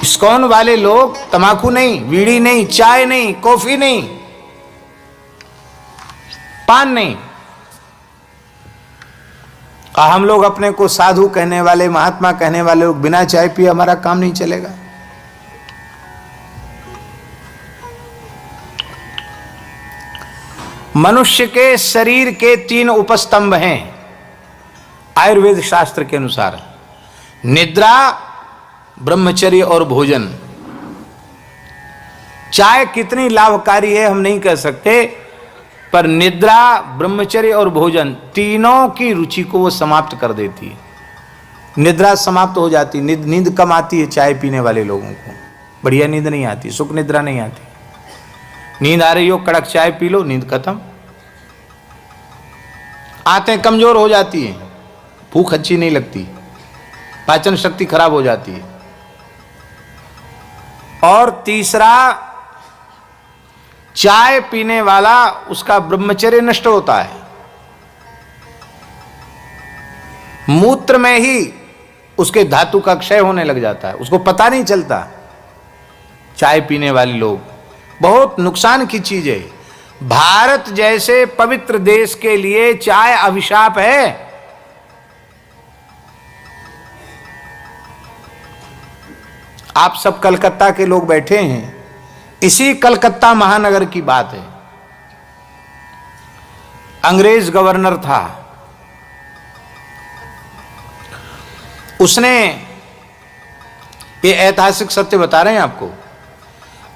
ISKCON वाले लोग तंबाकू नहीं, बीड़ी नहीं, चाय नहीं, कॉफी नहीं, पान नहीं, और हम लोग अपने को साधु कहने वाले, महात्मा कहने वाले लोग बिना चाय पिए हमारा काम नहीं चलेगा। मनुष्य के शरीर के 3 उपस्तंभ हैं आयुर्वेद शास्त्र के अनुसार, निद्रा, ब्रह्मचर्य और भोजन। चाय कितनी लाभकारी है हम नहीं कह सकते, पर निद्रा, ब्रह्मचर्य और भोजन तीनों की रुचि को वो समाप्त कर देती है। निद्रा समाप्त हो जाती, नींद कम आती है चाय पीने वाले लोगों को, बढ़िया नींद नहीं आती, सुख निद्रा नहीं आती। नींद आ रही हो, कड़क चाय पी लो, नींद खत्म। आंतें कमजोर हो जाती हैं, भूख अच्छी नहीं लगती, पाचन शक्ति खराब हो जाती है। और तीसरा, चाय पीने वाला उसका ब्रह्मचर्य नष्ट होता है, मूत्र में ही उसके धातु का क्षय होने लग जाता है, उसको पता नहीं चलता। चाय पीने वाले लोग, बहुत नुकसान की चीज है। भारत जैसे पवित्र देश के लिए चाय अभिशाप है। आप सब कलकत्ता के लोग बैठे हैं, इसी कलकत्ता महानगर की बात है। अंग्रेज गवर्नर था, उसने, ये ऐतिहासिक सत्य बता रहे हैं आपको,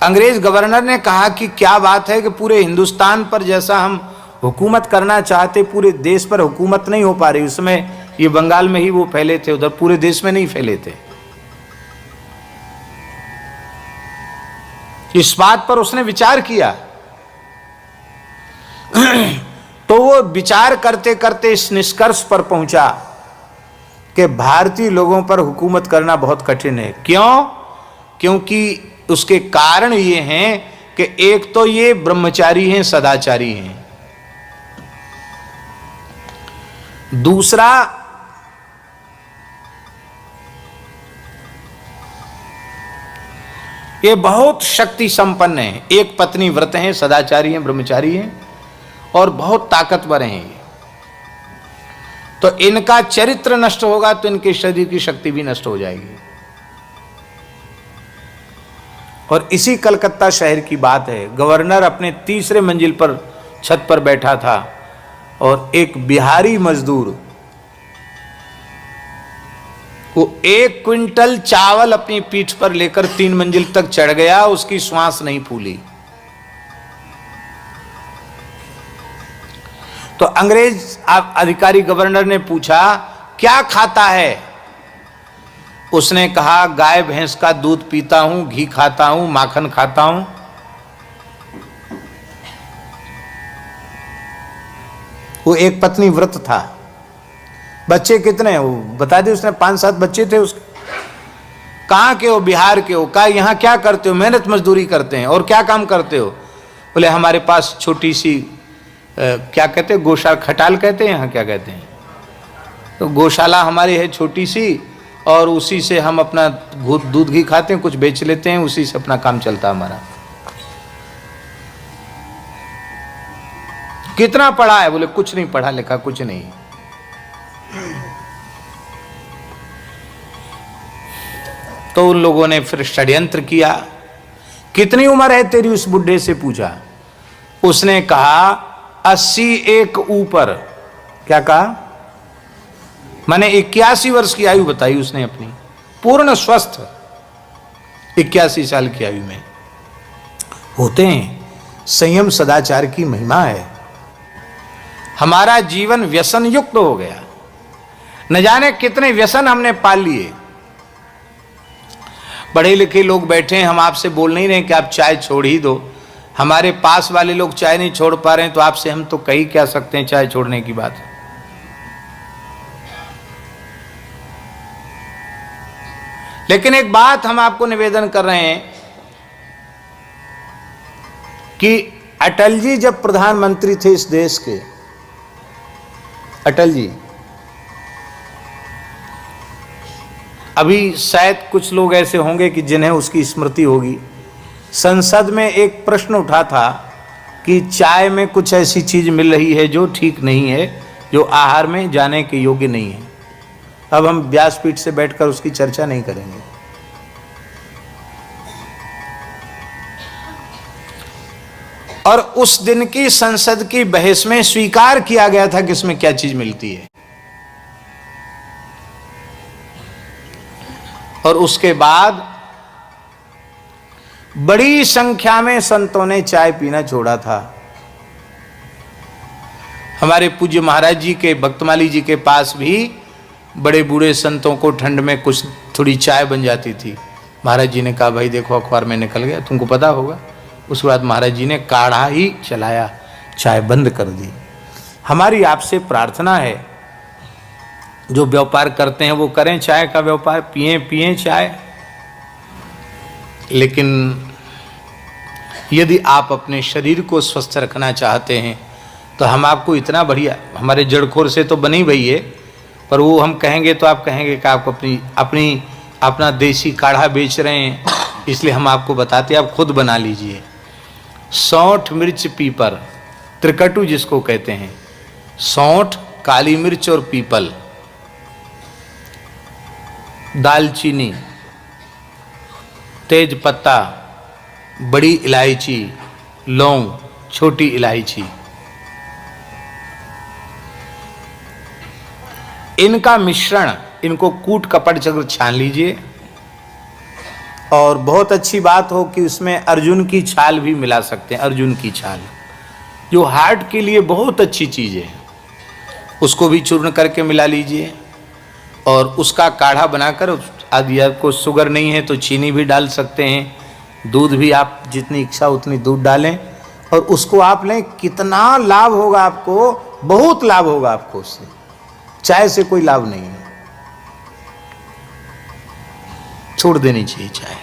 अंग्रेज गवर्नर ने कहा कि क्या बात है कि पूरे हिंदुस्तान पर जैसा हम हुकूमत करना चाहते, पूरे देश पर हुकूमत नहीं हो पा रही। उस समय ये बंगाल में ही वो फैले थे, उधर पूरे देश में नहीं फैले थे। इस बात पर उसने विचार किया तो वो विचार करते करते इस निष्कर्ष पर पहुंचा कि भारतीय लोगों पर हुकूमत करना बहुत कठिन है। क्यों? क्योंकि उसके कारण ये हैं कि एक तो ये ब्रह्मचारी हैं, सदाचारी हैं, दूसरा ये बहुत शक्ति संपन्न है, एक पत्नी व्रत हैं, सदाचारी हैं, ब्रह्मचारी हैं और बहुत ताकतवर हैं। तो इनका चरित्र नष्ट होगा तो इनके शरीर की शक्ति भी नष्ट हो जाएगी। और इसी कलकत्ता शहर की बात है, गवर्नर अपने 3रे मंजिल पर छत पर बैठा था और एक बिहारी मजदूर वो 1 क्विंटल चावल अपनी पीठ पर लेकर 3 मंजिल तक चढ़ गया, उसकी श्वास नहीं फूली। तो अंग्रेज अधिकारी गवर्नर ने पूछा क्या खाता है? उसने कहा गाय भैंस का दूध पीता हूं, घी खाता हूं, माखन खाता हूं। वो एक पत्नी व्रत था। बच्चे कितने? वो बता दिए उसने, 5-7 बच्चे थे उसके। कहाँ के हो? बिहार के हो। कहा यहाँ क्या करते हो? मेहनत मजदूरी करते हैं। और क्या काम करते हो? बोले हमारे पास छोटी सी क्या कहते हैं, गौशाला, खटाल कहते हैं यहाँ, क्या कहते हैं, तो गौशाला हमारी है छोटी सी, और उसी से हम अपना दूध घी खाते हैं, कुछ बेच लेते हैं, उसी से अपना काम चलता हमारा। कितना पढ़ा है? बोले कुछ नहीं पढ़ा लिखा, कुछ नहीं। तो उन लोगों ने फिर षड्यंत्र किया। कितनी उम्र है तेरी? उस बुढ़े से पूछा। उसने कहा 81 ऊपर। क्या कहा? मैंने 81 वर्ष की आयु बताई उसने अपनी, पूर्ण स्वस्थ 81 साल की आयु में। होते हैं, संयम सदाचार की महिमा है। हमारा जीवन व्यसन युक्त हो गया, न जाने कितने व्यसन हमने पाल लिए। पढ़े लिखे लोग बैठे हैं, हम आपसे बोल नहीं रहे कि आप चाय छोड़ ही दो। हमारे पास वाले लोग चाय नहीं छोड़ पा रहे हैं, तो आपसे हम तो कही क्या सकते हैं चाय छोड़ने की बात। लेकिन एक बात हम आपको निवेदन कर रहे हैं कि अटल जी जब प्रधानमंत्री थे इस देश के, अटल जी, अभी शायद कुछ लोग ऐसे होंगे कि जिन्हें उसकी स्मृति होगी। संसद में एक प्रश्न उठा था कि चाय में कुछ ऐसी चीज मिल रही है जो ठीक नहीं है, जो आहार में जाने के योग्य नहीं है। अब हम व्यासपीठ से बैठकर उसकी चर्चा नहीं करेंगे। और उस दिन की संसद की बहस में स्वीकार किया गया था कि इसमें क्या चीज मिलती है। और उसके बाद बड़ी संख्या में संतों ने चाय पीना छोड़ा था। हमारे पूज्य महाराज जी के, भक्तमाली जी के पास भी बड़े बूढ़े संतों को ठंड में कुछ थोड़ी चाय बन जाती थी। महाराज जी ने कहा भाई देखो अखबार में निकल गया, तुमको पता होगा। उसके बाद महाराज जी ने काढ़ा ही चलाया, चाय बंद कर दी। हमारी आपसे प्रार्थना है, जो व्यापार करते हैं वो करें चाय का व्यापार, पिए चाय। लेकिन यदि आप अपने शरीर को स्वस्थ रखना चाहते हैं तो हम आपको इतना बढ़िया, हमारे जड़खोर से तो बनी भई है, पर वो हम कहेंगे तो आप कहेंगे कि आप अपना देसी काढ़ा बेच रहे हैं, इसलिए हम आपको बताते हैं, आप खुद बना लीजिए। सौंठ, मिर्च, पीपर, त्रिकटु जिसको कहते हैं, सौंठ, काली मिर्च और पीपल, दालचीनी, तेज पत्ता, बड़ी इलायची, लौंग, छोटी इलायची, इनका मिश्रण, इनको कूट कपट चक्र छान लीजिए। और बहुत अच्छी बात हो कि उसमें अर्जुन की छाल भी मिला सकते हैं। अर्जुन की छाल जो हार्ट के लिए बहुत अच्छी चीज़ है, उसको भी चूर्ण करके मिला लीजिए। और उसका काढ़ा बनाकर, यदि आपको शुगर नहीं है तो चीनी भी डाल सकते हैं, दूध भी आप जितनी इच्छा उतनी दूध डालें और उसको आप लें। कितना लाभ होगा आपको, बहुत लाभ होगा आपको उससे। चाय से कोई लाभ नहीं है, छोड़ देनी चाहिए चाय।